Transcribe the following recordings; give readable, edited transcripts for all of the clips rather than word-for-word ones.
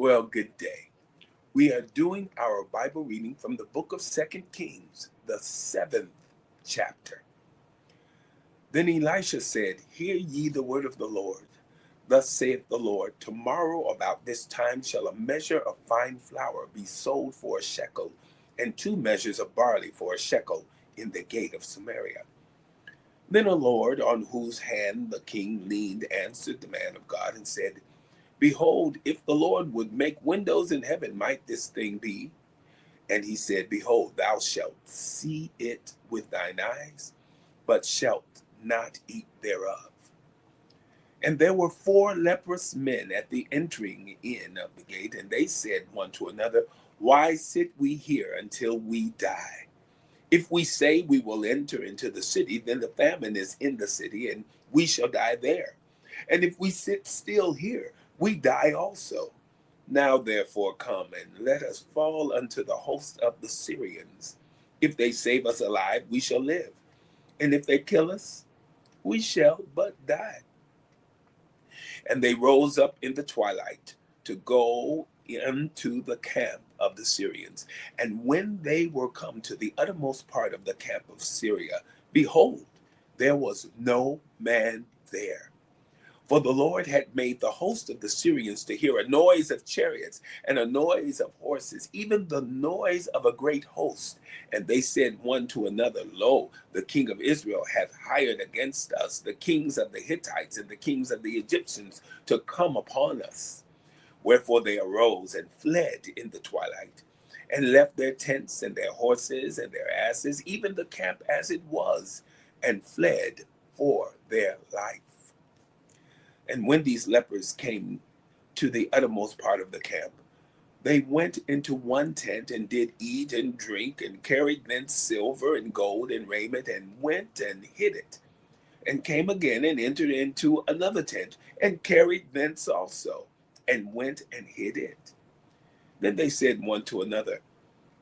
Well, good day. We are doing our Bible reading from the book of Second Kings, the 7th chapter. Then Elisha said, Hear ye the word of the Lord. Thus saith the Lord, Tomorrow about this time shall a measure of fine flour be sold for a shekel, and 2 measures of barley for a shekel in the gate of Samaria. Then the Lord, on whose hand the king leaned, answered the man of God and said, Behold, if the Lord would make windows in heaven, might this thing be? And he said, Behold, thou shalt see it with thine eyes, but shalt not eat thereof. And there were 4 leprous men at the entering in of the gate, and they said one to another, Why sit we here until we die? If we say we will enter into the city, then the famine is in the city, and we shall die there. And if we sit still here, we die also. Now therefore come, and let us fall unto the host of the Syrians. If they save us alive, we shall live. And if they kill us, we shall but die. And they rose up in the twilight to go into the camp of the Syrians. And when they were come to the uttermost part of the camp of Syria, behold, there was no man there. For the Lord had made the host of the Syrians to hear a noise of chariots and a noise of horses, even the noise of a great host. And they said one to another, Lo, the king of Israel hath hired against us the kings of the Hittites and the kings of the Egyptians to come upon us. Wherefore they arose and fled in the twilight, and left their tents and their horses and their asses, even the camp as it was, and fled for their life. And when these lepers came to the uttermost part of the camp, they went into one tent and did eat and drink, and carried thence silver and gold and raiment, and went and hid it, and came again and entered into another tent, and carried thence also, and went and hid it. Then they said one to another,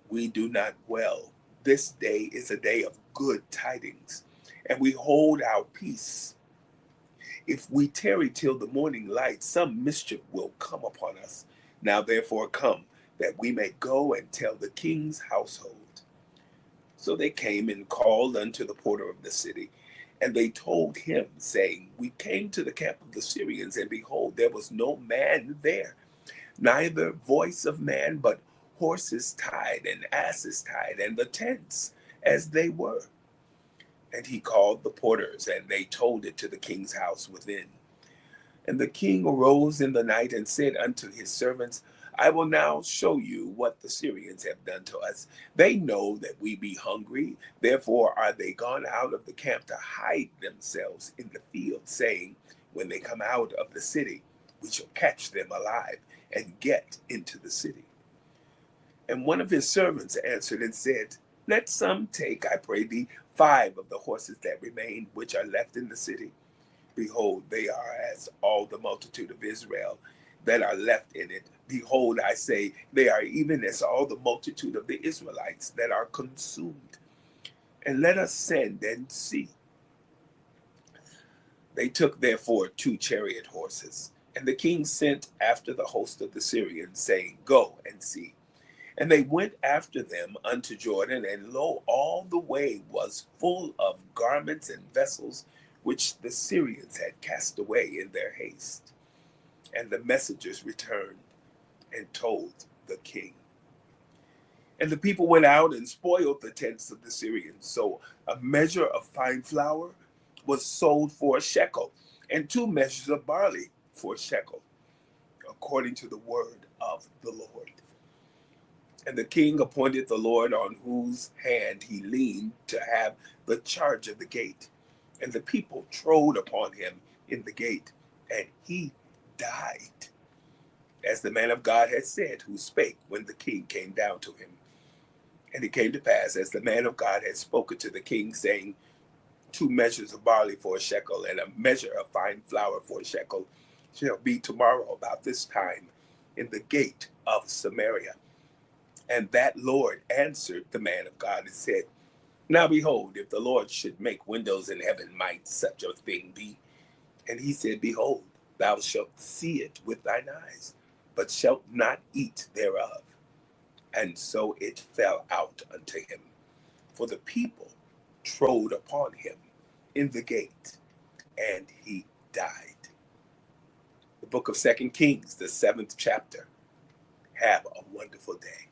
We do not well. This day is a day of good tidings, and we hold our peace. If we tarry till the morning light, some mischief will come upon us. Now therefore come, that we may go and tell the king's household. So they came and called unto the porter of the city, and they told him, saying, We came to the camp of the Syrians, and behold, there was no man there, neither voice of man, but horses tied and asses tied, and the tents as they were. And he called the porters, and they told it to the king's house within. And the king arose in the night and said unto his servants, I will now show you what the Syrians have done to us. They know that we be hungry, therefore are they gone out of the camp to hide themselves in the field, saying, When they come out of the city, we shall catch them alive and get into the city. And one of his servants answered and said, Let some take, I pray thee, 5 of the horses that remain, which are left in the city. Behold, they are as all the multitude of Israel that are left in it. Behold, I say, they are even as all the multitude of the Israelites that are consumed. And let us send and see. They took therefore 2 chariot horses, and the king sent after the host of the Syrians, saying, Go and see. And they went after them unto Jordan, and lo, all the way was full of garments and vessels, which the Syrians had cast away in their haste. And the messengers returned and told the king. And the people went out and spoiled the tents of the Syrians. So a measure of fine flour was sold for a shekel, and 2 measures of barley for a shekel, according to the word of the Lord. And the king appointed the Lord on whose hand he leaned to have the charge of the gate. And the people trode upon him in the gate, and he died, as the man of God had said, who spake when the king came down to him. And it came to pass, as the man of God had spoken to the king, saying, 2 measures of barley for a shekel, and a measure of fine flour for a shekel, shall be tomorrow about this time in the gate of Samaria. And that Lord answered the man of God and said, Now behold, if the Lord should make windows in heaven, might such a thing be? And he said, Behold, thou shalt see it with thine eyes, but shalt not eat thereof. And so it fell out unto him. For the people trode upon him in the gate, and he died. The book of Second Kings, the 7th chapter. Have a wonderful day.